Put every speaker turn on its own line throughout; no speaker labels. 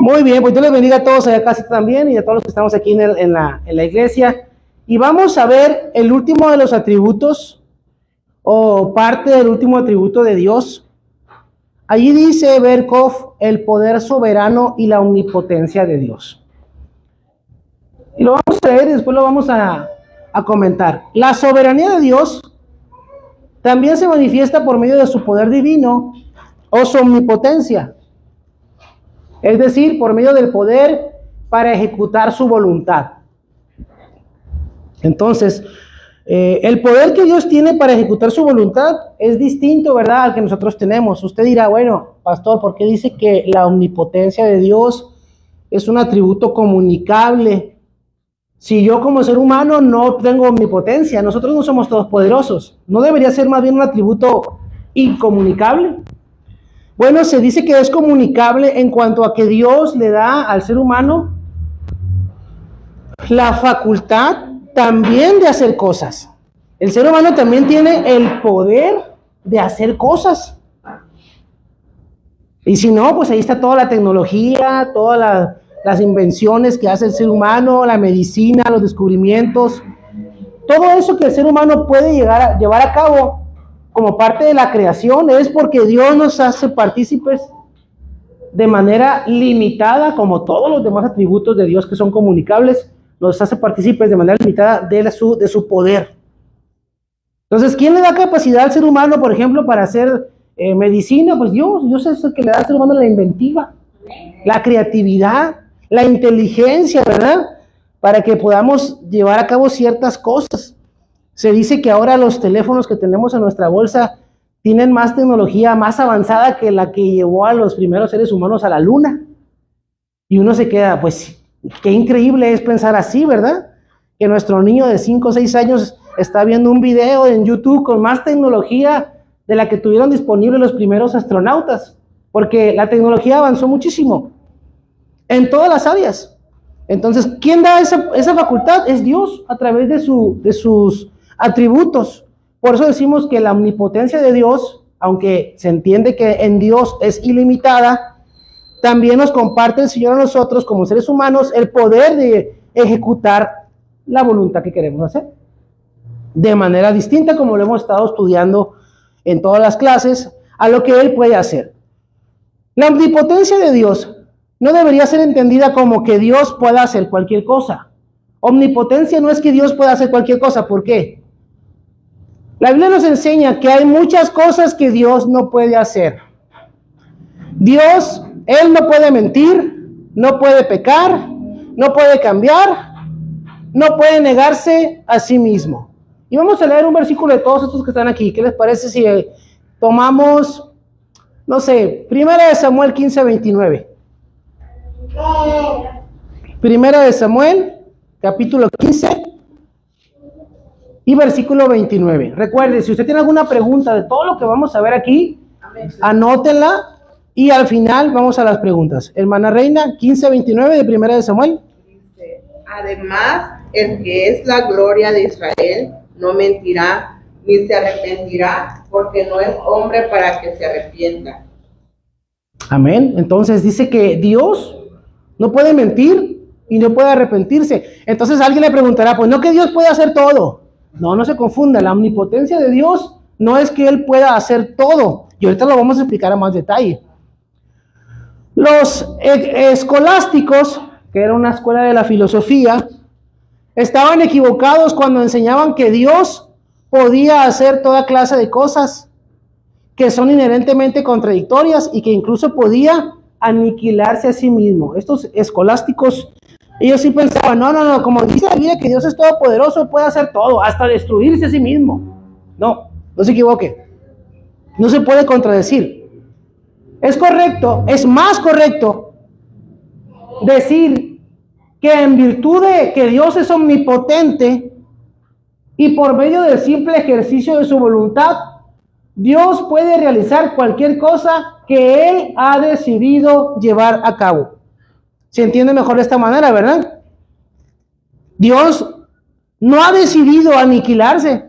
Muy bien, pues Dios les bendiga a todos allá casi también y a todos los que estamos aquí en la iglesia. Y vamos a ver el último de los atributos o parte del último atributo de Dios. Allí dice Berkhoff el poder soberano y la omnipotencia de Dios. Y lo vamos a leer y después lo vamos a comentar. La soberanía de Dios también se manifiesta por medio de su poder divino o su omnipotencia. Es decir, por medio del poder para ejecutar su voluntad. Entonces, el poder que Dios tiene para ejecutar su voluntad es distinto, ¿verdad?, al que nosotros tenemos. Usted dirá, bueno, pastor, ¿por qué dice que la omnipotencia de Dios es un atributo comunicable? Si yo como ser humano no tengo omnipotencia, nosotros no somos todos poderosos, ¿no debería ser más bien un atributo incomunicable? Bueno, se dice que es comunicable en cuanto a que Dios le da al ser humano la facultad también de hacer cosas. El ser humano también tiene el poder de hacer cosas. Y si no, pues ahí está toda la tecnología, todas las invenciones que hace el ser humano, la medicina, los descubrimientos. Todo eso que el ser humano puede llevar a cabo como parte de la creación es porque Dios nos hace partícipes de manera limitada, como todos los demás atributos de Dios que son comunicables, nos hace partícipes de manera limitada de su poder. Entonces, ¿quién le da capacidad al ser humano, por ejemplo, para hacer medicina? Pues Dios es el que le da al ser humano la inventiva, la creatividad, la inteligencia, ¿verdad? Para que podamos llevar a cabo ciertas cosas. Se dice que ahora los teléfonos que tenemos en nuestra bolsa tienen más tecnología más avanzada que la que llevó a los primeros seres humanos a la luna. Y uno se queda, pues, qué increíble es pensar así, ¿verdad? Que nuestro niño de 5 o 6 años está viendo un video en YouTube con más tecnología de la que tuvieron disponible los primeros astronautas, porque la tecnología avanzó muchísimo en todas las áreas. Entonces, ¿quién da esa facultad? Es Dios, a través de sus atributos. Por eso decimos que la omnipotencia de Dios, aunque se entiende que en Dios es ilimitada, también nos comparte el Señor a nosotros como seres humanos el poder de ejecutar la voluntad que queremos hacer de manera distinta, como lo hemos estado estudiando en todas las clases, a lo que Él puede hacer. La omnipotencia de Dios no debería ser entendida como que Dios pueda hacer cualquier cosa. Omnipotencia no es que Dios pueda hacer cualquier cosa. ¿Por qué? La Biblia nos enseña que hay muchas cosas que Dios no puede hacer. Dios, Él no puede mentir, no puede pecar, no puede cambiar, no puede negarse a sí mismo. Y vamos a leer un versículo de todos estos que están aquí. ¿Qué les parece si tomamos, no sé, 1 Samuel 15:29? 1 Samuel, capítulo 15 y versículo 29. Recuerde, si usted tiene alguna pregunta de todo lo que vamos a ver aquí, anótenla y al final vamos a las preguntas. Hermana Reina, 15:29 de 1 Samuel.
Dice, además, el que es la gloria de Israel no mentirá ni se arrepentirá, porque no es hombre para que se arrepienta.
Amén. Entonces dice que Dios no puede mentir y no puede arrepentirse. Entonces alguien le preguntará, pues no que Dios puede hacer todo. No se confunda. La omnipotencia de Dios no es que Él pueda hacer todo. Y ahorita lo vamos a explicar a más detalle. Los escolásticos, que era una escuela de la filosofía, estaban equivocados cuando enseñaban que Dios podía hacer toda clase de cosas que son inherentemente contradictorias y que incluso podía aniquilarse a sí mismo. Estos escolásticos, ellos sí pensaban, no, como dice la Biblia que Dios es todopoderoso, puede hacer todo, hasta destruirse a sí mismo. No se equivoque. No se puede contradecir. Es correcto, es más correcto decir que en virtud de que Dios es omnipotente y por medio del simple ejercicio de su voluntad, Dios puede realizar cualquier cosa que Él ha decidido llevar a cabo. ¿Se entiende mejor de esta manera, verdad? Dios no ha decidido aniquilarse.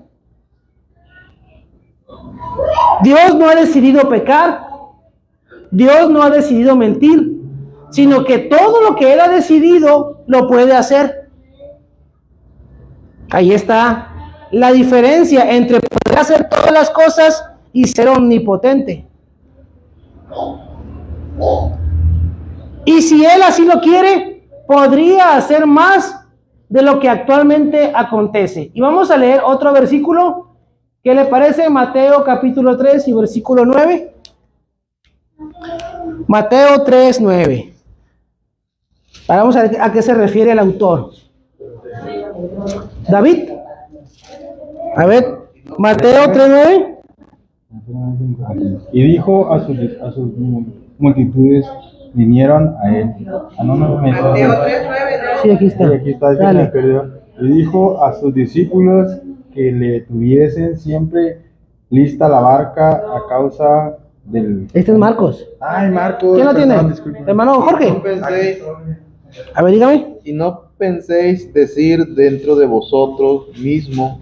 Dios no ha decidido pecar. Dios no ha decidido mentir. sino que todo lo que Él ha decidido lo puede hacer. Ahí está la diferencia entre poder hacer todas las cosas y ser omnipotente. Y si Él así lo quiere, podría hacer más de lo que actualmente acontece. Y vamos a leer otro versículo. ¿Qué le parece? Mateo capítulo 3 y versículo 9. Mateo 3, 9. Vamos a ver a qué se refiere el autor. David. A ver, Mateo 3, 9.
Y dijo a sus multitudes, vinieron a él.
Mateo 3:9, ¿no?
Sí, aquí está.
Sí, aquí está, es que se me perdió. Y dijo a sus discípulos que le tuviesen siempre lista la barca a causa del...
Este es Marcos.
Ay, Marcos.
¿Quién lo tiene?
perdón, disculpe.
Hermano Jorge.
No penséis,
A ver, dígame.
y no penséis decir dentro de vosotros mismo,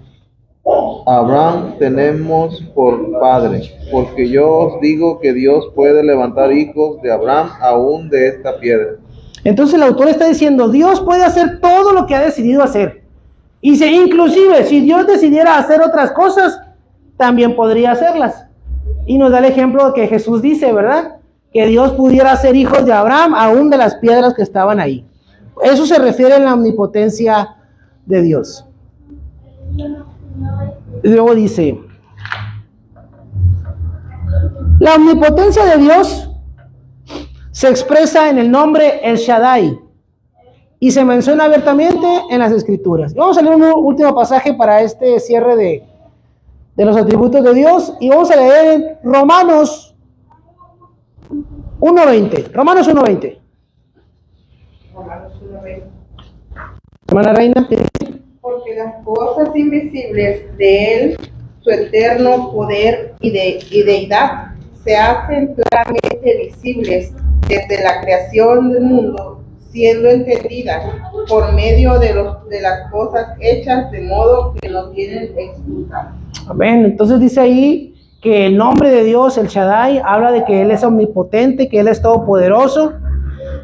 Abraham tenemos por padre, porque yo os digo que Dios puede levantar hijos de Abraham aún de esta piedra.
Entonces el autor está diciendo, Dios puede hacer todo lo que ha decidido hacer. Y inclusive, si Dios decidiera hacer otras cosas, también podría hacerlas. Y nos da el ejemplo que Jesús dice, ¿verdad? Que Dios pudiera hacer hijos de Abraham aún de las piedras que estaban ahí. Eso se refiere a la omnipotencia de Dios. Luego dice, la omnipotencia de Dios se expresa en el nombre El Shaddai y se menciona abiertamente en las Escrituras. Y vamos a leer un último pasaje para este cierre de los atributos de Dios y vamos a leer Romanos 1:20. Romanos 1:20.
Romanos 1:20.
Hermana Reina, ¿qué dice?
Porque las cosas invisibles de Él, su eterno poder y deidad, se hacen claramente visibles desde la creación del mundo, siendo entendidas por medio de las cosas hechas, de modo que no tienen excusa.
Amén. Entonces dice ahí que el nombre de Dios, el Shaddai, habla de que Él es omnipotente, que Él es todopoderoso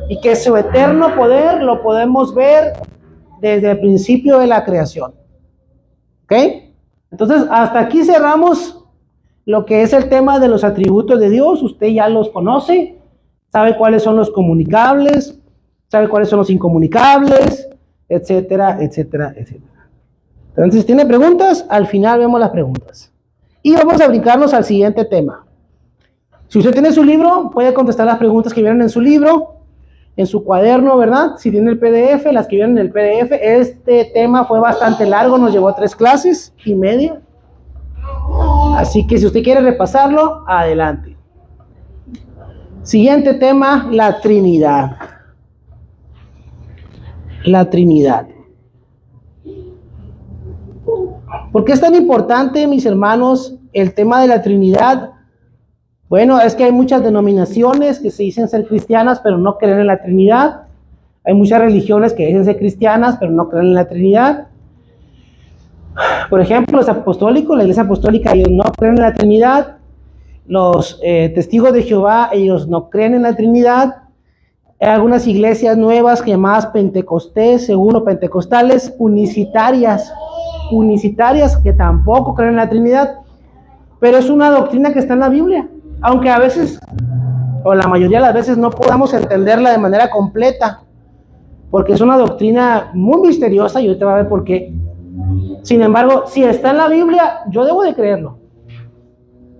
y que su eterno poder lo podemos ver desde el principio de la creación. ¿Ok? Entonces, hasta aquí cerramos lo que es el tema de los atributos de Dios. Usted ya los conoce, sabe cuáles son los comunicables, sabe cuáles son los incomunicables, etcétera, etcétera, etcétera. Entonces, si tiene preguntas, al final vemos las preguntas. Y vamos a brincarnos al siguiente tema. Si usted tiene su libro, puede contestar las preguntas que vienen en su libro, en su cuaderno, ¿verdad? Si tiene el PDF, las que vienen en el PDF. Este tema fue bastante largo, nos llevó 3 clases y media. Así que si usted quiere repasarlo, adelante. Siguiente tema, la Trinidad. La Trinidad. ¿Por qué es tan importante, mis hermanos, el tema de la Trinidad? Bueno, es que hay muchas denominaciones que se dicen ser cristianas, pero no creen en la Trinidad. Hay muchas religiones que dicen ser cristianas, pero no creen en la Trinidad. Por ejemplo, los apostólicos, la iglesia apostólica, ellos no creen en la Trinidad. Los testigos de Jehová, ellos no creen en la Trinidad. Hay algunas iglesias nuevas llamadas Pentecostés, según pentecostales, unicitarias que tampoco creen en la Trinidad. Pero es una doctrina que está en la Biblia. Aunque a veces, o la mayoría de las veces, no podamos entenderla de manera completa, porque es una doctrina muy misteriosa y ahorita va a ver por qué. Sin embargo, si está en la Biblia, yo debo de creerlo.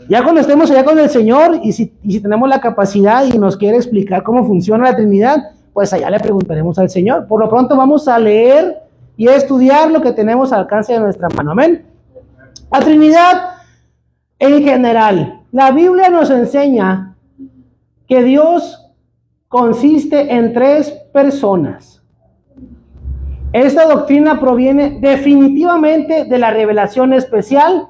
Ya cuando estemos allá con el Señor y si tenemos la capacidad y nos quiere explicar cómo funciona la Trinidad, pues allá le preguntaremos al Señor. Por lo pronto vamos a leer y a estudiar lo que tenemos al alcance de nuestra mano. Amén. La Trinidad en general. La Biblia nos enseña que Dios consiste en 3 personas. Esta doctrina proviene definitivamente de la revelación especial,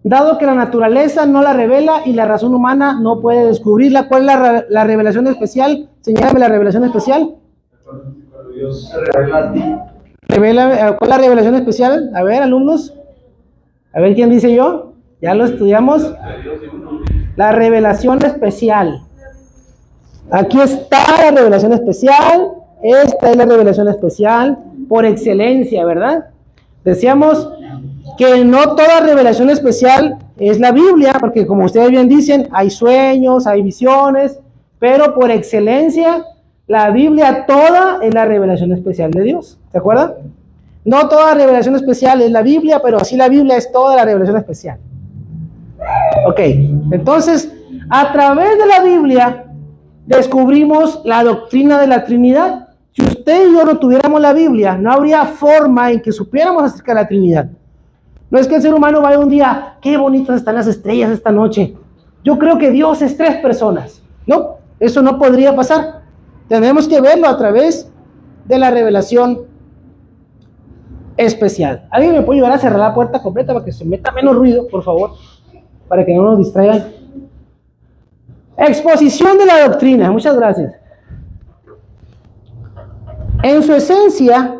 dado que la naturaleza no la revela y la razón humana no puede descubrirla. ¿Cuál es la revelación especial? Señálame la revelación especial.
Cuando Dios se revela a ti.
¿Cuál es la revelación especial? A ver, alumnos. A ver, ¿quién dice yo? Ya lo estudiamos. La revelación especial. Aquí está la revelación especial. Esta es la revelación especial por excelencia, ¿verdad? Decíamos que no toda revelación especial es la Biblia, porque como ustedes bien dicen, hay sueños, hay visiones, pero por excelencia, la Biblia toda es la revelación especial de Dios. ¿Se acuerdan? No toda revelación especial es la Biblia, pero sí la Biblia es toda la revelación especial. Ok, entonces, a través de la Biblia descubrimos la doctrina de la Trinidad. Si usted y yo no tuviéramos la Biblia, no habría forma en que supiéramos acerca de la Trinidad. No es que el ser humano vaya un día, qué bonitas están las estrellas esta noche. Yo creo que Dios es 3 personas. No, eso no podría pasar. Tenemos que verlo a través de la revelación especial. ¿Alguien me puede ayudar a cerrar la puerta completa para que se meta menos ruido, por favor? Para que no nos distraigan. Exposición de la doctrina. Muchas gracias. En su esencia,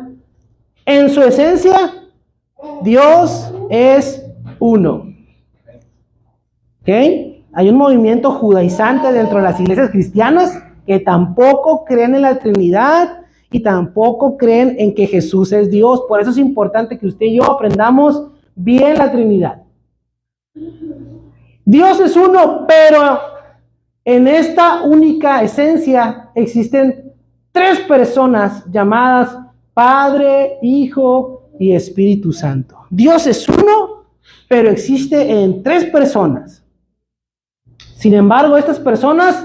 Dios es uno. ¿Ok? Hay un movimiento judaizante dentro de las iglesias cristianas que tampoco creen en la Trinidad y tampoco creen en que Jesús es Dios. Por eso es importante que usted y yo aprendamos bien la Trinidad. Dios es uno, pero en esta única esencia existen 3 personas llamadas Padre, Hijo y Espíritu Santo. Dios es uno, pero existe en 3 personas. Sin embargo, estas personas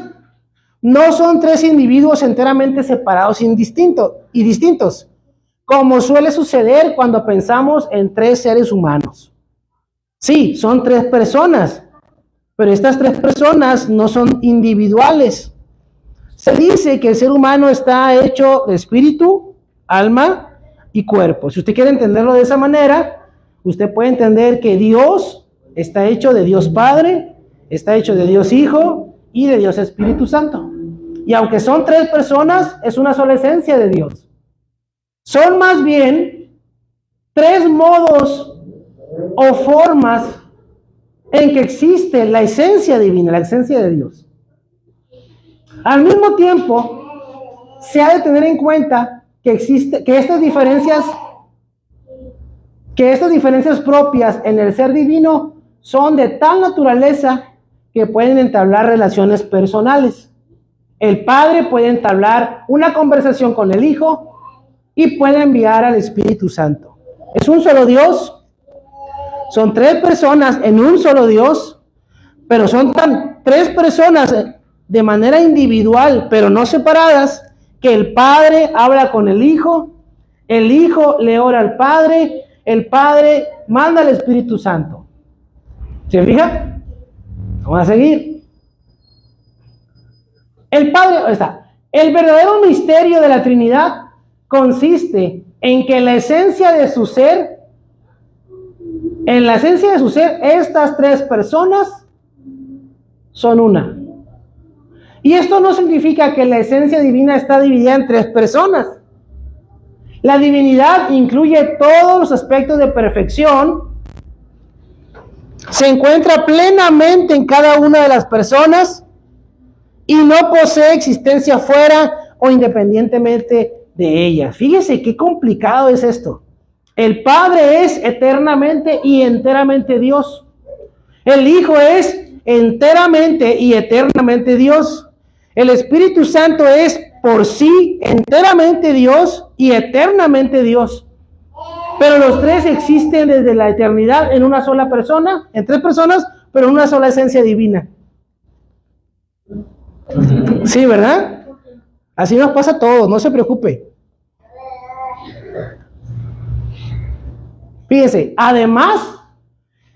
no son 3 individuos enteramente separados y distintos, como suele suceder cuando pensamos en 3 seres humanos. Sí, son 3 personas, pero estas 3 personas no son individuales. Se dice que el ser humano está hecho de espíritu, alma y cuerpo. Si usted quiere entenderlo de esa manera, usted puede entender que Dios está hecho de Dios Padre, está hecho de Dios Hijo y de Dios Espíritu Santo. Y aunque son 3 personas, es una sola esencia de Dios. Son más bien 3 modos o formas en que existe la esencia divina, la esencia de Dios. Al mismo tiempo, se ha de tener en cuenta que estas diferencias propias en el ser divino son de tal naturaleza que pueden entablar relaciones personales. El Padre puede entablar una conversación con el Hijo y puede enviar al Espíritu Santo. Es un solo Dios. Son 3 personas en un solo Dios, pero son 3 personas de manera individual, pero no separadas, que el Padre habla con el Hijo le ora al Padre, el Padre manda al Espíritu Santo. ¿Se fija? Vamos a seguir. El verdadero misterio de la Trinidad consiste en que en la esencia de su ser, estas 3 personas son una. Y esto no significa que la esencia divina está dividida en 3 personas. La divinidad incluye todos los aspectos de perfección, se encuentra plenamente en cada una de las personas y no posee existencia fuera o independientemente de ella. Fíjese qué complicado es esto. El Padre es eternamente y enteramente Dios. El Hijo es enteramente y eternamente Dios. El Espíritu Santo es por sí enteramente Dios y eternamente Dios. Pero los 3 existen desde la eternidad en una sola persona, en 3 personas, pero en una sola esencia divina. Sí, ¿verdad? Así nos pasa a todos, no se preocupe. Fíjese, además,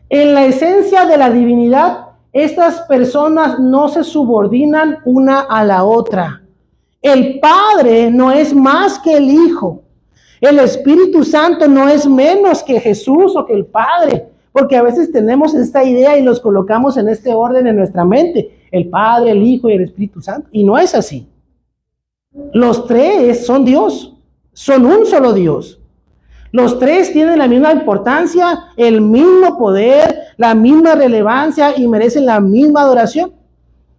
en la esencia de la divinidad, estas personas no se subordinan una a la otra. El Padre no es más que el Hijo. El Espíritu Santo no es menos que Jesús o que el Padre. Porque a veces tenemos esta idea y los colocamos en este orden en nuestra mente. El Padre, el Hijo y el Espíritu Santo. Y no es así. Los 3 son Dios. Son un solo Dios. Los 3 tienen la misma importancia, el mismo poder, la misma relevancia y merecen la misma adoración.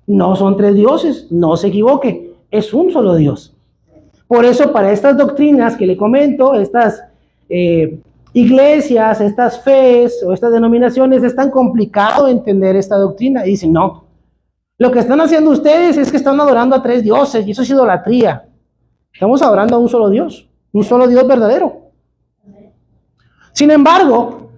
No son tres dioses, no se equivoque, es un solo Dios. Por eso para estas doctrinas que le comento, estas iglesias, estas fees o estas denominaciones, es tan complicado entender esta doctrina. Y dicen, no, lo que están haciendo ustedes es que están adorando a tres dioses y eso es idolatría. Estamos adorando a un solo Dios verdadero. Sin embargo,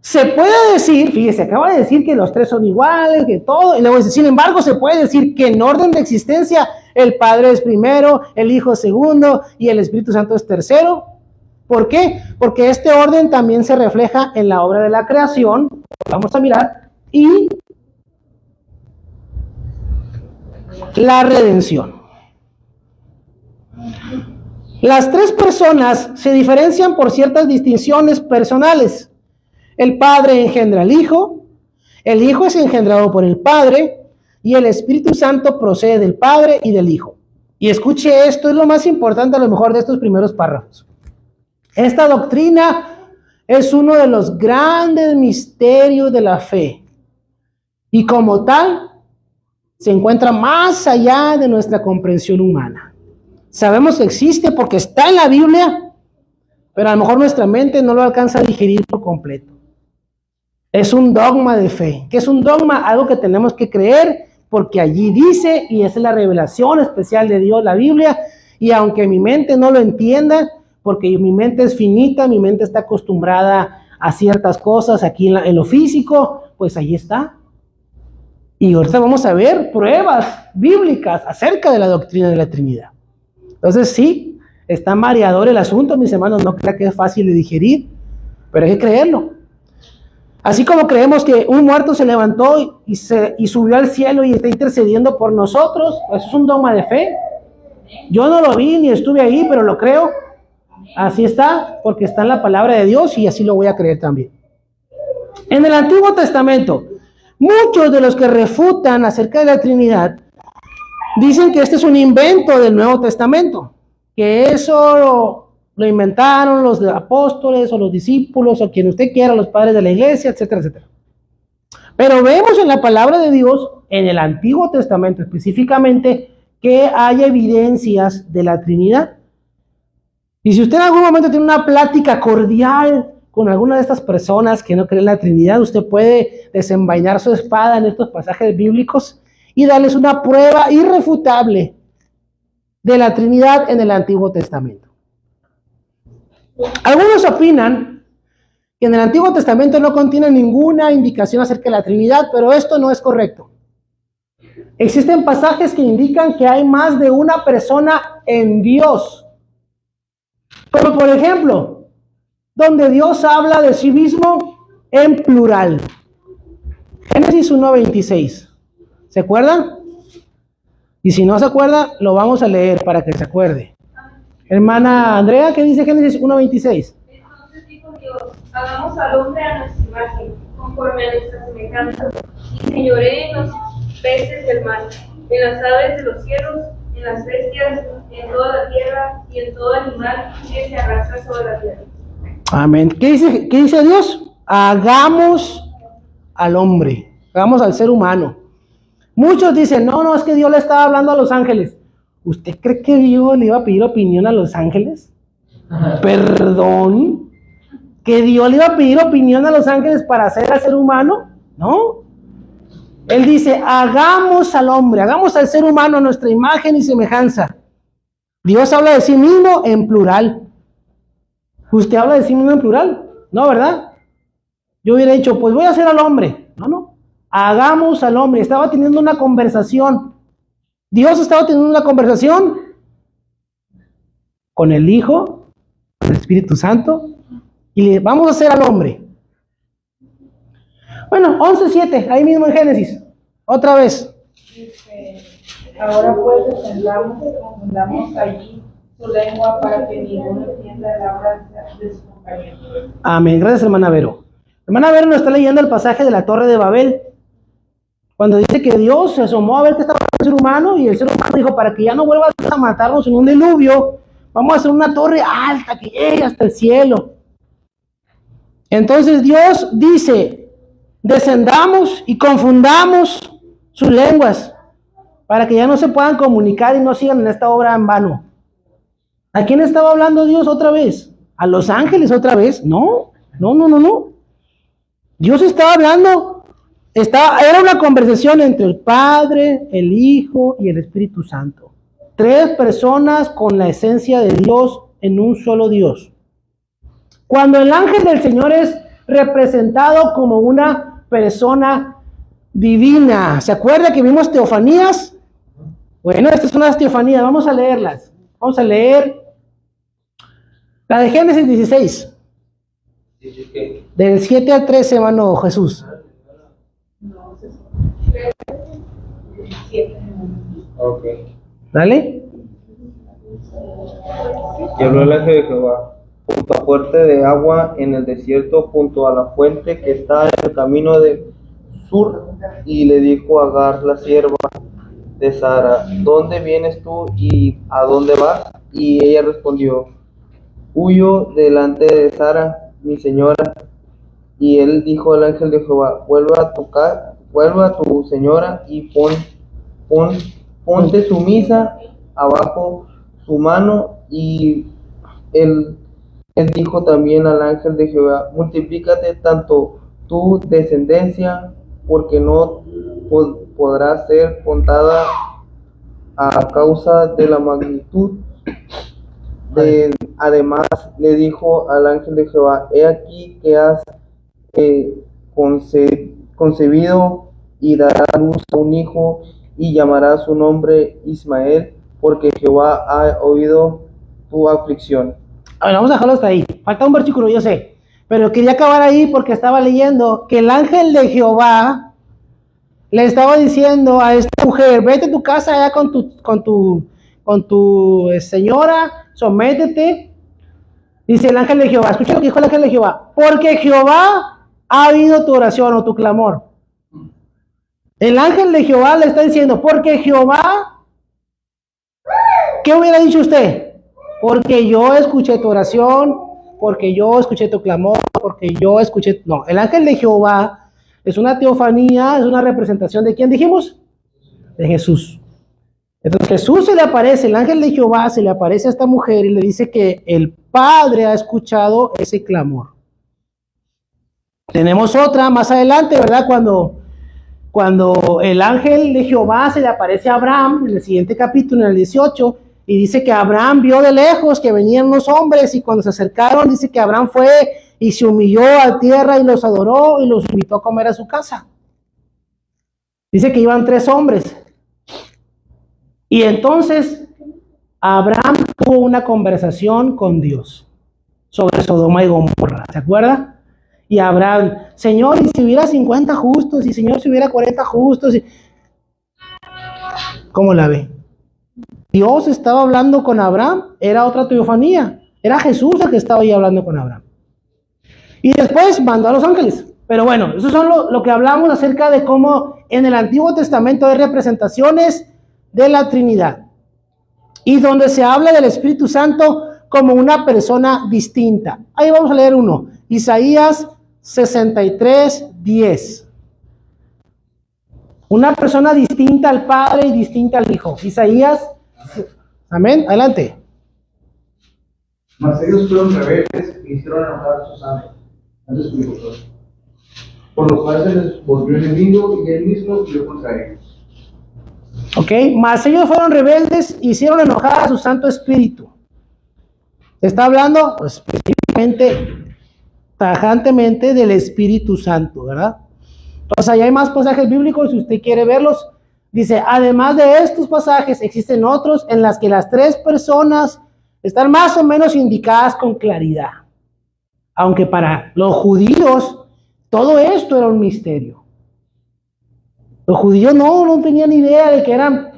se puede decir, fíjese, acaba de decir que los tres son iguales, que todo, y luego dice, sin embargo, se puede decir que en orden de existencia el Padre es primero, el Hijo es segundo y el Espíritu Santo es tercero. ¿Por qué? Porque este orden también se refleja en la obra de la creación, vamos a mirar, y la redención. Las tres personas se diferencian por ciertas distinciones personales. El Padre engendra al Hijo, el Hijo es engendrado por el Padre y el Espíritu Santo procede del Padre y del Hijo. Y escuche esto, es lo más importante a lo mejor de estos primeros párrafos. Esta doctrina es uno de los grandes misterios de la fe y como tal se encuentra más allá de nuestra comprensión humana. Sabemos que existe porque está en la Biblia, pero a lo mejor nuestra mente no lo alcanza a digerir por completo. Es un dogma de fe. ¿Qué es un dogma? Algo que tenemos que creer porque allí dice, y esa es la revelación especial de Dios, la Biblia, y aunque mi mente no lo entienda, porque mi mente es finita, mi mente está acostumbrada a ciertas cosas aquí en lo físico, pues ahí está. Y ahorita vamos a ver pruebas bíblicas acerca de la doctrina de la Trinidad. Entonces sí, está mareador el asunto, mis hermanos, no crea que es fácil de digerir, pero hay que creerlo. Así como creemos que un muerto se levantó y subió al cielo y está intercediendo por nosotros, eso es un dogma de fe. Yo no lo vi ni estuve ahí, pero lo creo. Así está, porque está en la palabra de Dios y así lo voy a creer también. En el Antiguo Testamento, muchos de los que refutan acerca de la Trinidad dicen que este es un invento del Nuevo Testamento, que eso lo inventaron los apóstoles o los discípulos o quien usted quiera, los padres de la iglesia, etcétera, etcétera. Pero vemos en la palabra de Dios, en el Antiguo Testamento específicamente, que hay evidencias de la Trinidad. Y si usted en algún momento tiene una plática cordial con alguna de estas personas que no creen en la Trinidad, usted puede desenvainar su espada en estos pasajes bíblicos y darles una prueba irrefutable de la Trinidad en el Antiguo Testamento. Algunos opinan que en el Antiguo Testamento no contiene ninguna indicación acerca de la Trinidad, pero esto no es correcto. Existen pasajes que indican que hay más de una persona en Dios. Como por ejemplo, donde Dios habla de sí mismo en plural. Génesis 1:26. ¿Se acuerdan? Y si no se acuerda, lo vamos a leer para que se acuerde. Hermana Andrea, ¿qué dice Génesis 1:26?
Entonces dijo Dios, hagamos al hombre a nuestra imagen, conforme a nuestra semejanza, y señoree en los peces del mar, en las aves de los cielos, en las bestias, en toda la tierra y en todo animal que se arrastra sobre la tierra.
Amén. ¿Qué dice Dios? Hagamos al hombre, hagamos al ser humano. Muchos dicen, no, es que Dios le estaba hablando a los ángeles. ¿Usted cree que Dios le iba a pedir opinión a los ángeles? ¿Perdón? ¿Que Dios le iba a pedir opinión a los ángeles para hacer al ser humano? No. Él dice, hagamos al hombre, hagamos al ser humano a nuestra imagen y semejanza. Dios habla de sí mismo en plural. ¿Usted habla de sí mismo en plural? No, ¿verdad? Yo hubiera dicho, pues voy a hacer al hombre. No. Hagamos al hombre. Estaba teniendo una conversación. Dios estaba teniendo una conversación con el Hijo, con el Espíritu Santo, y le vamos a hacer al hombre. Bueno, 11:7, ahí mismo en Génesis. Otra vez.
Dice, ahora pues descendamos y confundamos allí su lengua para que ninguno entienda el habla de su compañero.
Amén. Gracias, hermana Vero. Hermana Vero nos está leyendo el pasaje de la Torre de Babel, cuando dice que Dios se asomó a ver qué estaba haciendo el ser humano, y el ser humano dijo, para que ya no vuelva a matarnos en un diluvio, vamos a hacer una torre alta que llegue hasta el cielo. Entonces Dios dice, descendamos y confundamos sus lenguas para que ya no se puedan comunicar y no sigan en esta obra en vano. ¿A quién estaba hablando Dios otra vez? ¿A los ángeles otra vez? No. Dios estaba hablando, era una conversación entre el Padre, el Hijo y el Espíritu Santo. 3 personas con la esencia de Dios en un solo Dios. Cuando el ángel del Señor es representado como una persona divina, ¿se acuerda que vimos teofanías? Bueno, estas son las teofanías, vamos a leerlas. Vamos a leer la de Génesis 16. Del 7 al 13, hermano Jesús.
Ok.
Dale.
Y habló el ángel de Jehová junto a fuente de agua en el desierto, junto a la fuente que está en el camino de Sur, y le dijo a Agar, la sierva de Sara, ¿dónde vienes tú y a dónde vas? Y ella respondió, huyo delante de Sara, mi señora. Y él dijo al ángel de Jehová, vuelva a tu señora y ponte sumisa abajo su mano. Y él dijo también al ángel de Jehová, multiplícate tanto tu descendencia, porque no podrá ser contada a causa de la magnitud. Además le dijo al ángel de Jehová, he aquí que has concebido y dará a luz a un hijo y llamará su nombre Ismael, porque Jehová ha oído tu aflicción.
A ver, vamos a dejarlo hasta ahí. Falta un versículo, yo sé. Pero quería acabar ahí porque estaba leyendo que el ángel de Jehová le estaba diciendo a esta mujer, vete a tu casa allá con tu señora, sométete. Dice el ángel de Jehová, escucha lo que dijo el ángel de Jehová, porque Jehová ha oído tu oración o tu clamor. El ángel de Jehová le está diciendo, porque Jehová, ¿qué hubiera dicho usted? Porque yo escuché tu oración, porque yo escuché tu clamor, porque yo escuché... No, el ángel de Jehová es una teofanía, es una representación de ¿quién dijimos? De Jesús. Entonces Jesús se le aparece, el ángel de Jehová se le aparece a esta mujer y le dice que el Padre ha escuchado ese clamor. Tenemos otra más adelante, ¿verdad? Cuando el ángel de Jehová se le aparece a Abraham, en el siguiente capítulo, en el 18, y dice que Abraham vio de lejos que venían unos hombres, y cuando se acercaron, dice que Abraham fue y se humilló a tierra y los adoró y los invitó a comer a su casa. Dice que iban 3 hombres. Y entonces Abraham tuvo una conversación con Dios sobre Sodoma y Gomorra, ¿se acuerda? Y Abraham, Señor, y si hubiera 50 justos, y Señor, si hubiera 40 justos, ¿cómo la ve? Dios estaba hablando con Abraham, era otra teofanía, era Jesús el que estaba ahí hablando con Abraham. Y después mandó a los ángeles. Pero bueno, eso son lo que hablamos acerca de cómo en el Antiguo Testamento hay representaciones de la Trinidad, y donde se habla del Espíritu Santo como una persona distinta. Ahí vamos a leer uno, Isaías 63:10. Una persona distinta al Padre y distinta al Hijo. Isaías, amén, adelante.
Mas ellos fueron rebeldes y hicieron enojar a sus ángeles, por lo cual se les volvió enemigo y él mismo luchó contra ellos.
Ok, mas ellos fueron rebeldes y hicieron enojar a su Santo Espíritu. Está hablando pues, específicamente, tajantemente del Espíritu Santo, ¿verdad? Entonces, ahí hay más pasajes bíblicos, si usted quiere verlos. Dice, además de estos pasajes, existen otros en las que las 3 personas están más o menos indicadas con claridad. Aunque para los judíos, todo esto era un misterio. Los judíos no tenían idea de que eran.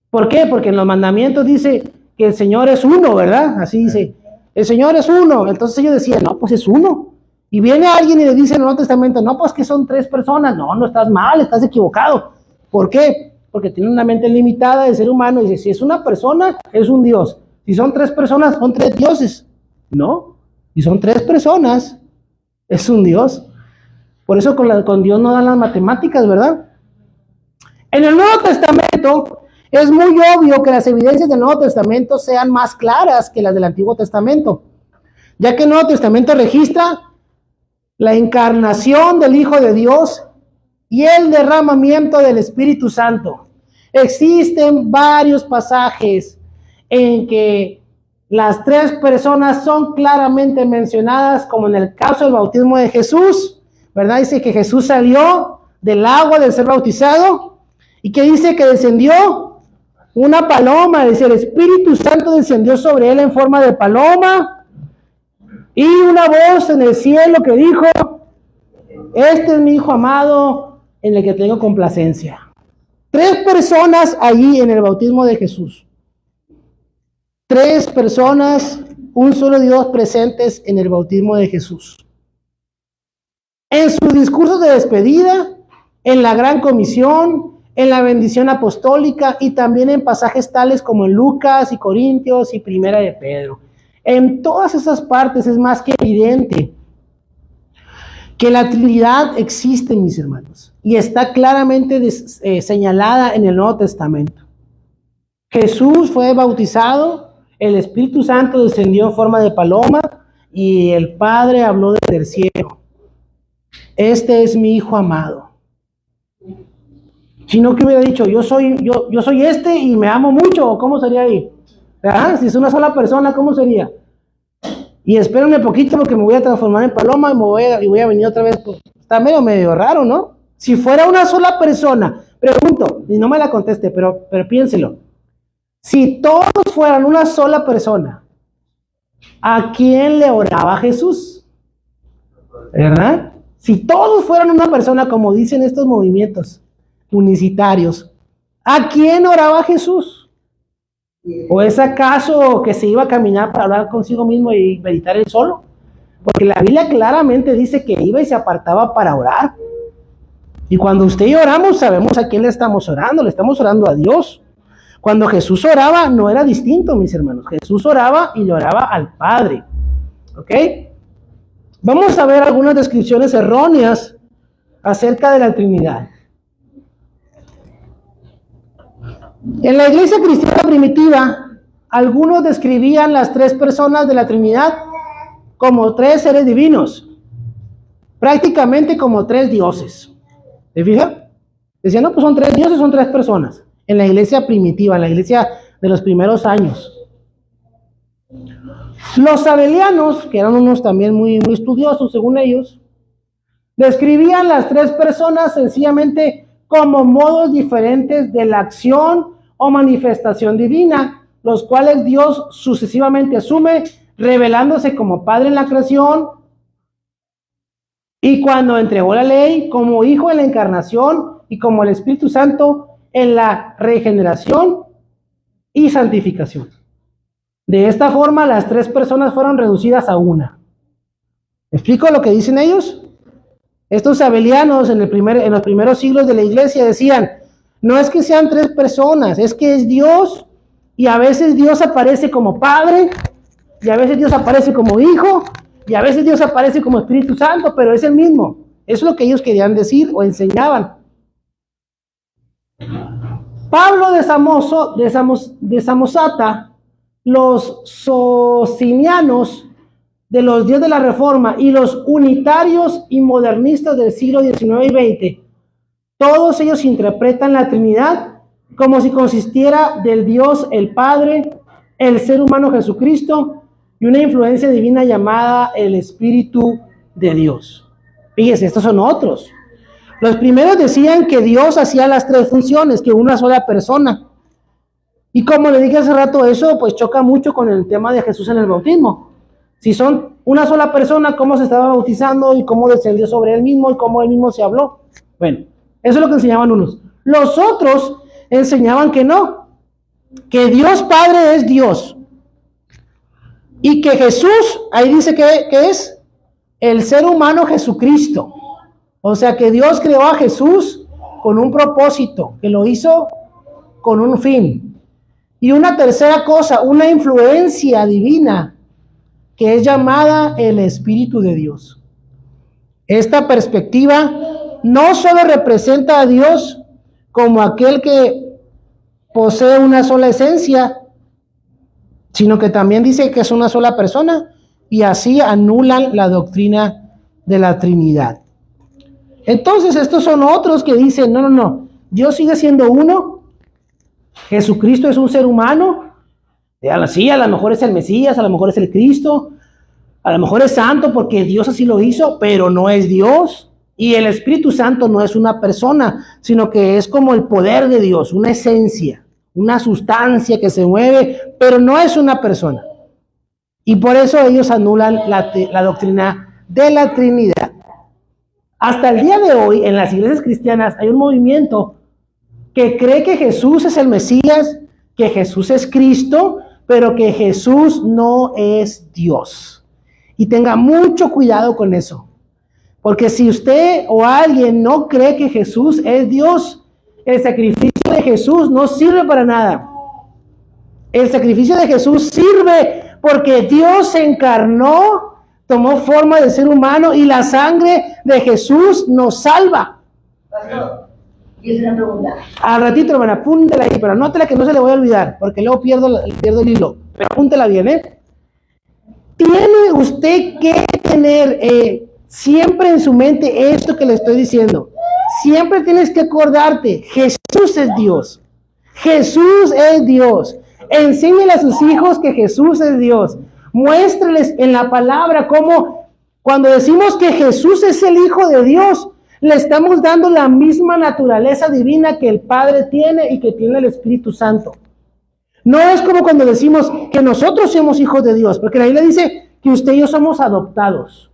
¿Por qué? Porque en los mandamientos dice que el Señor es uno, ¿verdad? Así dice, el Señor es uno. Entonces ellos decían, no, pues es uno. Y viene alguien y le dice en el Nuevo Testamento, no, pues que son 3 personas. No estás mal, estás equivocado. ¿Por qué? Porque tiene una mente limitada de ser humano. Y dice, si es una persona, es un Dios. Si son 3 personas, son 3 dioses. No, si son 3 personas, es un Dios. Por eso con Dios no dan las matemáticas, ¿verdad? En el Nuevo Testamento es muy obvio que las evidencias del Nuevo Testamento sean más claras que las del Antiguo Testamento, ya que el Nuevo Testamento registra la encarnación del Hijo de Dios y el derramamiento del Espíritu Santo. Existen varios pasajes en que las tres personas son claramente mencionadas, como en el caso del bautismo de Jesús, ¿verdad? Dice que Jesús salió del agua del ser bautizado y que dice que descendió una paloma, dice el Espíritu Santo descendió sobre él en forma de paloma y una voz en el cielo que dijo: este es mi Hijo amado en el que tengo complacencia. Tres personas allí en el bautismo de Jesús. Tres personas, un solo Dios presentes en el bautismo de Jesús. En sus discursos de despedida, en la gran comisión, en la bendición apostólica y también en pasajes tales como en Lucas y Corintios y Primera de Pedro. En todas esas partes es más que evidente que la Trinidad existe, mis hermanos, y está claramente señalada en el Nuevo Testamento. Jesús fue bautizado, el Espíritu Santo descendió en forma de paloma y el Padre habló desde el cielo: este es mi Hijo amado. Si no, que hubiera dicho: yo soy este y me amo mucho, ¿cómo sería ahí? ¿Verdad? Si es una sola persona, ¿cómo sería? Y espérenme poquito porque me voy a transformar en paloma y voy a venir otra vez. Pues, está medio raro, ¿no? Si fuera una sola persona, pregunto, y no me la conteste, pero piénselo. Si todos fueran una sola persona, ¿a quién le oraba Jesús? ¿Verdad? Si todos fueran una persona, como dicen estos movimientos unicitarios, ¿a quién oraba Jesús? ¿O es acaso que se iba a caminar para hablar consigo mismo y meditar él solo? Porque la Biblia claramente dice que iba y se apartaba para orar. Y cuando usted y yo oramos, sabemos a quién le estamos orando a Dios. Cuando Jesús oraba, no era distinto, mis hermanos. Jesús oraba y le oraba al Padre. ¿Ok? Vamos a ver algunas descripciones erróneas acerca de la Trinidad. En la iglesia cristiana primitiva, algunos describían las tres personas de la Trinidad como tres seres divinos, prácticamente como tres dioses. ¿Se fijan? Decían, no, pues son tres dioses, son tres personas. En la iglesia primitiva, en la iglesia de los primeros años. Los sabelianos, que eran unos también muy estudiosos según ellos, describían las tres personas sencillamente como modos diferentes de la acción o manifestación divina, los cuales Dios sucesivamente asume, revelándose como Padre en la creación y cuando entregó la ley, como Hijo en la encarnación y como el Espíritu Santo en la regeneración y santificación. De esta forma, las tres personas fueron reducidas a una. ¿Me explico lo que dicen ellos? Estos sabelianos en los primeros siglos de la iglesia decían, no es que sean tres personas, es que es Dios, y a veces Dios aparece como Padre, y a veces Dios aparece como Hijo, y a veces Dios aparece como Espíritu Santo, pero es el mismo. Eso es lo que ellos querían decir o enseñaban. Pablo de Samosata, los socinianos de los días de la Reforma y los unitarios y modernistas del siglo XIX y XX, todos ellos interpretan la Trinidad como si consistiera del Dios el Padre, el ser humano Jesucristo y una influencia divina llamada el Espíritu de Dios. Fíjense, estos son otros. Los primeros decían que Dios hacía las tres funciones, que una sola persona. Y como le dije hace rato, eso pues choca mucho con el tema de Jesús en el bautismo. Si son una sola persona, ¿cómo se estaba bautizando y cómo descendió sobre él mismo y cómo él mismo se habló? Bueno, eso es lo que enseñaban unos. Los otros enseñaban que no, que Dios Padre es Dios. Y que Jesús, ahí dice que es el ser humano Jesucristo. O sea que Dios creó a Jesús con un propósito, que lo hizo con un fin. Y una tercera cosa, una influencia divina, que es llamada el Espíritu de Dios. Esta perspectiva no solo representa a Dios como aquel que posee una sola esencia, sino que también dice que es una sola persona, y así anulan la doctrina de la Trinidad. Entonces estos son otros que dicen, no, Dios sigue siendo uno, Jesucristo es un ser humano, sí, a lo mejor es el Mesías, a lo mejor es el Cristo, a lo mejor es santo porque Dios así lo hizo, pero no es Dios. Y el Espíritu Santo no es una persona, sino que es como el poder de Dios, una esencia, una sustancia que se mueve, pero no es una persona. Y por eso ellos anulan la doctrina de la Trinidad. Hasta el día de hoy, en las iglesias cristianas, hay un movimiento que cree que Jesús es el Mesías, que Jesús es Cristo, pero que Jesús no es Dios. Y tenga mucho cuidado con eso. Porque si usted o alguien no cree que Jesús es Dios, el sacrificio de Jesús no sirve para nada. El sacrificio de Jesús sirve porque Dios se encarnó, tomó forma de ser humano y la sangre de Jesús nos salva.
Pastor, y es una pregunta.
Al ratito, hermana, apúntela ahí, pero anótela que no se le voy a olvidar, porque luego pierdo el hilo. Pero apúntela bien, ¿eh? Tiene usted que tener siempre en su mente esto que le estoy diciendo. Siempre tienes que acordarte, Jesús es Dios. Jesús es Dios. Enséñale a sus hijos que Jesús es Dios. Muéstreles en la palabra cómo cuando decimos que Jesús es el Hijo de Dios, le estamos dando la misma naturaleza divina que el Padre tiene y que tiene el Espíritu Santo. No es como cuando decimos que nosotros somos hijos de Dios, porque la Biblia dice que usted y yo somos adoptados.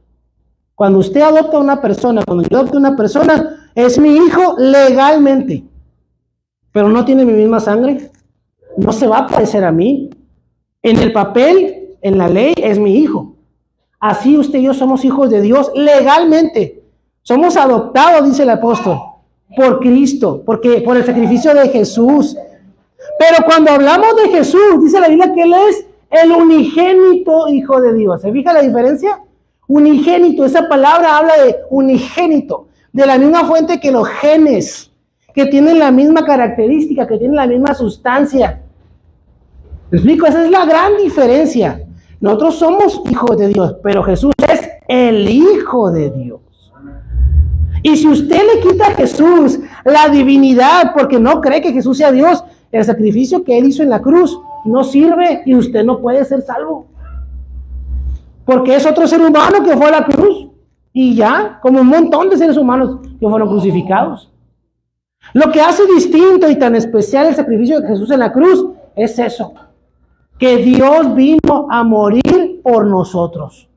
Cuando usted adopta a una persona, cuando yo adopto a una persona, es mi hijo legalmente, pero no tiene mi misma sangre, no se va a parecer a mí. En el papel, en la ley, es mi hijo. Así usted y yo somos hijos de Dios legalmente. Somos adoptados, dice el apóstol, por Cristo, porque por el sacrificio de Jesús. Pero cuando hablamos de Jesús, dice la Biblia que Él es el unigénito Hijo de Dios. ¿Se fija la diferencia? Unigénito, esa palabra habla de unigénito, de la misma fuente que los genes, que tienen la misma característica, que tienen la misma sustancia. ¿Me explico? Esa es la gran diferencia. Nosotros somos hijos de Dios, pero Jesús es el Hijo de Dios. Y si usted le quita a Jesús la divinidad porque no cree que Jesús sea Dios, el sacrificio que Él hizo en la cruz no sirve y usted no puede ser salvo. Porque es otro ser humano que fue a la cruz y ya, como un montón de seres humanos que fueron crucificados. Lo que hace distinto y tan especial el sacrificio de Jesús en la cruz es eso, que Dios vino a morir por nosotros.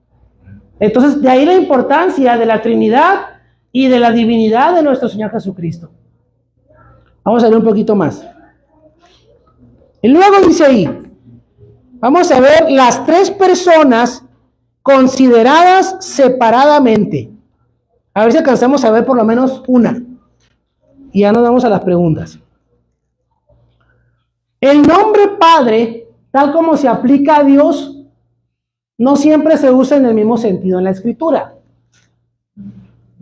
Entonces, de ahí la importancia de la Trinidad y de la divinidad de nuestro Señor Jesucristo. Vamos a ver un poquito más. Y luego dice ahí, vamos a ver las tres personas consideradas separadamente. A ver si alcanzamos a ver por lo menos una. Y ya nos vamos a las preguntas. El nombre Padre, tal como se aplica a Dios, no siempre se usa en el mismo sentido en la Escritura.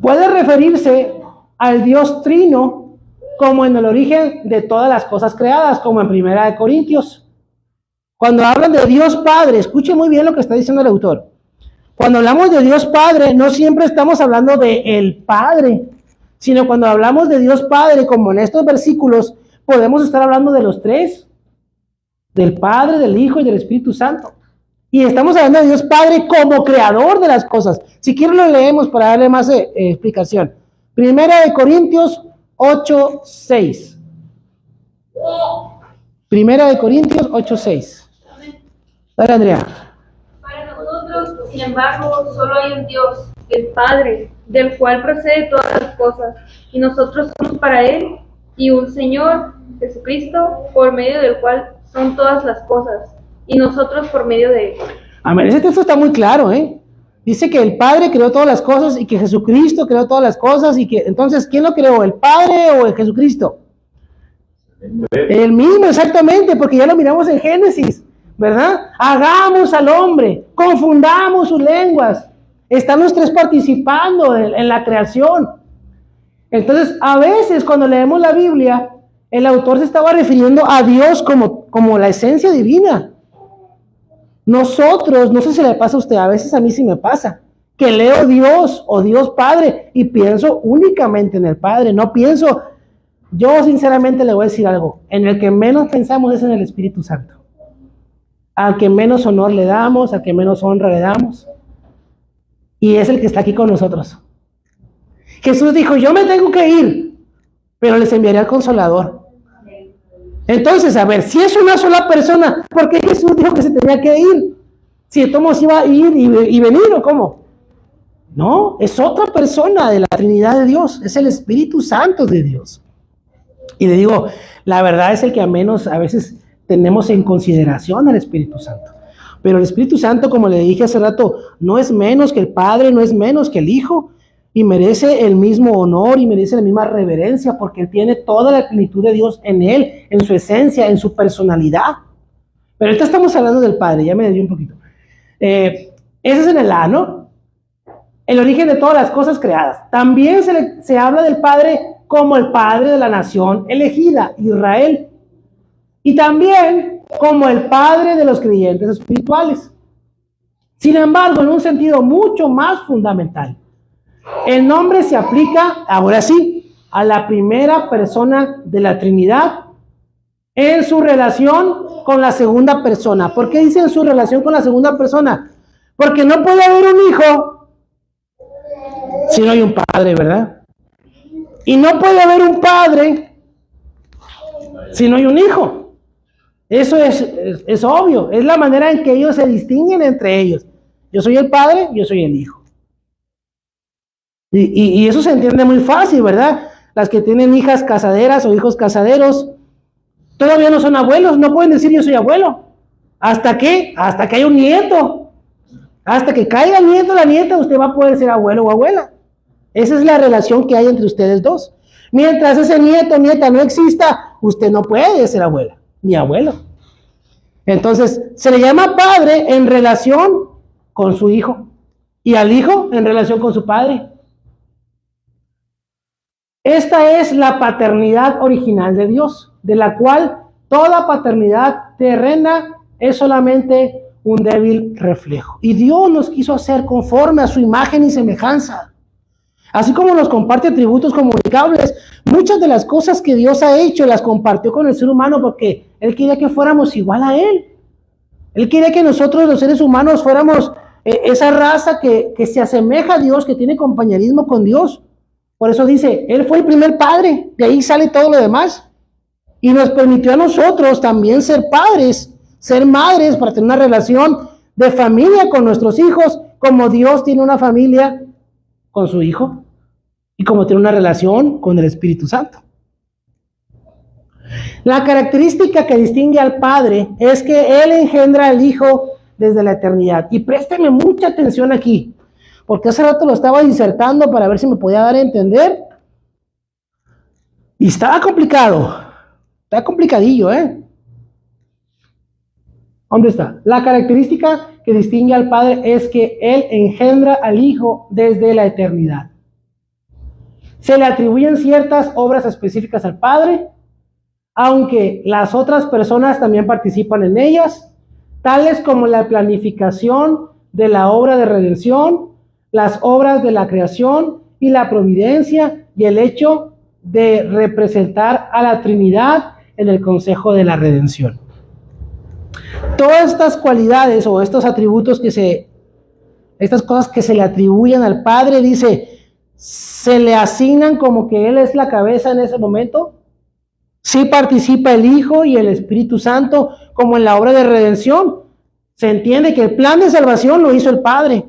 Puede referirse al Dios Trino como en el origen de todas las cosas creadas, como en 1 Corintios. Cuando hablan de Dios Padre, escuche muy bien lo que está diciendo el autor. Cuando hablamos de Dios Padre, no siempre estamos hablando de el Padre, sino cuando hablamos de Dios Padre, como en estos versículos, podemos estar hablando de los tres, del Padre, del Hijo y del Espíritu Santo. Y estamos hablando de Dios Padre como creador de las cosas. Si quieren lo leemos para darle más explicación. 1 Corintios 8:6. 1 Corintios 8:6. Dale, Andrea.
Para nosotros, sin embargo, solo hay un Dios, el Padre, del cual procede todas las cosas, y nosotros somos para Él, y un Señor, Jesucristo, por medio del cual son todas las cosas, y nosotros por medio de Él.
Amén. Ese texto está muy claro, ¿eh? Dice que el Padre creó todas las cosas y que Jesucristo creó todas las cosas, y que entonces, ¿quién lo creó? ¿El Padre o el Jesucristo? El mismo, exactamente, porque ya lo miramos en Génesis, ¿verdad? Hagamos al hombre, confundamos sus lenguas. Están los tres participando en la creación. Entonces, a veces cuando leemos la Biblia, el autor se estaba refiriendo a Dios como la esencia divina. Nosotros, no sé si le pasa a usted, a veces a mí sí me pasa, que leo Dios o Dios Padre y pienso únicamente en el Padre, no pienso, yo sinceramente le voy a decir algo, en el que menos pensamos es en el Espíritu Santo. Al que menos honor le damos, al que menos honra le damos, y es el que está aquí con nosotros. Jesús dijo, yo me tengo que ir, pero les enviaré al Consolador. Entonces, a ver, si es una sola persona, ¿por qué Jesús dijo que se tenía que ir? Si Tomás iba a ir y venir, ¿o cómo? No, es otra persona de la Trinidad de Dios, es el Espíritu Santo de Dios. Y le digo, la verdad es el que a menos a veces tenemos en consideración al Espíritu Santo. Pero el Espíritu Santo, como le dije hace rato, no es menos que el Padre, no es menos que el Hijo, y merece el mismo honor y merece la misma reverencia, porque Él tiene toda la plenitud de Dios en Él, en su esencia, en su personalidad. Pero ahorita estamos hablando del Padre, ya me desvié un poquito. Ese es en el A, ¿no? El origen de todas las cosas creadas. También se habla del Padre como el Padre de la nación elegida, Israel. Y también como el Padre de los creyentes espirituales. Sin embargo, en un sentido mucho más fundamental, el nombre se aplica, ahora sí, a la primera persona de la Trinidad en su relación con la segunda persona. ¿Por qué dice en su relación con la segunda persona? Porque no puede haber un hijo si no hay un padre, ¿verdad? Y no puede haber un padre si no hay un hijo. Eso es obvio, es la manera en que ellos se distinguen entre ellos. Yo soy el padre, yo soy el hijo. Y eso se entiende muy fácil, ¿verdad? Las que tienen hijas casaderas o hijos casaderos, todavía no son abuelos, no pueden decir yo soy abuelo. ¿Hasta qué? Hasta que haya un nieto. Hasta que caiga el nieto o la nieta, usted va a poder ser abuelo o abuela. Esa es la relación que hay entre ustedes dos. Mientras ese nieto o nieta no exista, usted no puede ser abuela ni abuelo. Entonces, se le llama padre en relación con su hijo y al hijo en relación con su padre. Esta es la paternidad original de Dios, de la cual toda paternidad terrena es solamente un débil reflejo. Y Dios nos quiso hacer conforme a su imagen y semejanza. Así como nos comparte atributos comunicables, muchas de las cosas que Dios ha hecho las compartió con el ser humano porque Él quería que fuéramos igual a Él. Él quería que nosotros los seres humanos fuéramos esa raza que se asemeja a Dios, que tiene compañerismo con Dios. Por eso dice, Él fue el primer padre, de ahí sale todo lo demás. Y nos permitió a nosotros también ser padres, ser madres, para tener una relación de familia con nuestros hijos, como Dios tiene una familia con su Hijo y como tiene una relación con el Espíritu Santo. La característica que distingue al Padre es que Él engendra al Hijo desde la eternidad. Y présteme mucha atención aquí, porque hace rato lo estaba disertando para ver si me podía dar a entender. Y estaba complicado. Está complicadillo, ¿eh? ¿Dónde está? La característica que distingue al Padre es que Él engendra al Hijo desde la eternidad. Se le atribuyen ciertas obras específicas al Padre, aunque las otras personas también participan en ellas, tales como la planificación de la obra de redención, las obras de la creación y la providencia, y el hecho de representar a la Trinidad en el consejo de la redención. Todas estas cualidades o estos atributos estas cosas que se le atribuyen al Padre, dice, se le asignan como que Él es la cabeza en ese momento. Sí participa el Hijo y el Espíritu Santo como en la obra de redención. Se entiende que el plan de salvación lo hizo el Padre.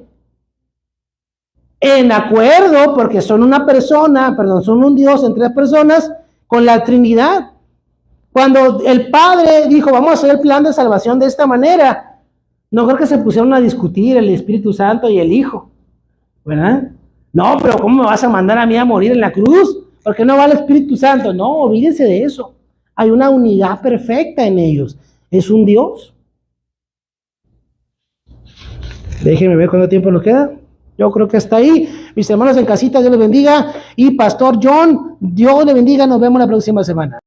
En acuerdo, porque son son un Dios en tres personas con la Trinidad. Cuando el Padre dijo, vamos a hacer el plan de salvación de esta manera, no creo que se pusieron a discutir el Espíritu Santo y el Hijo, ¿verdad? No, pero ¿cómo me vas a mandar a mí a morir en la cruz? ¿Por qué no va el Espíritu Santo? No, olvídense de eso. Hay una unidad perfecta en ellos. Es un Dios. Déjenme ver cuánto tiempo nos queda. Yo creo que hasta ahí. Mis hermanos en casita, Dios les bendiga. Y Pastor John, Dios le bendiga. Nos vemos la próxima semana.